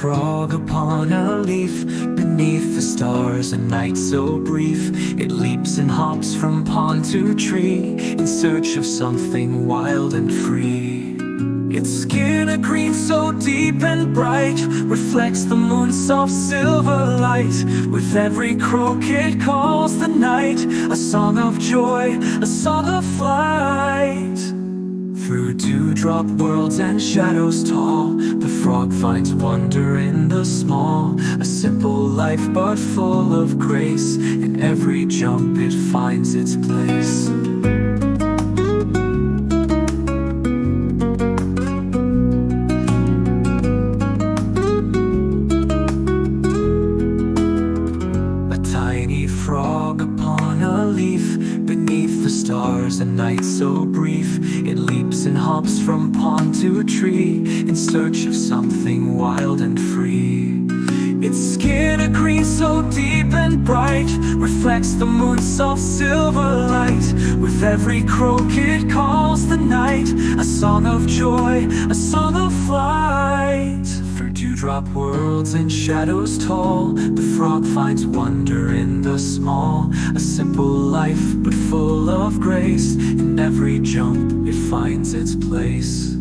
frog upon a leaf, beneath the stars, a night so brief. It leaps and hops from pond to tree, in search of something wild and free. Its skin, a green so deep and bright, reflects the moon's soft silver light. With every croak it calls the night, a song of joy, a song of flight. Through dewdrop worlds and shadows tall, the frog finds wonder in the small. A simple life but full of grace, in every jump it finds its place. A tiny frog upon a leaf, beneath the stars, a night so brief. It leaps and hops from pond to tree, in search of something wild and free. Its skin, a green so deep and bright, reflects the moon's soft silver light. With every croak it calls the night, a song of joy, a song of flight. Through dewdrop worlds and shadows tall, the frog finds wonder in the small. A simple life but full of grace, in every jump it finds its place.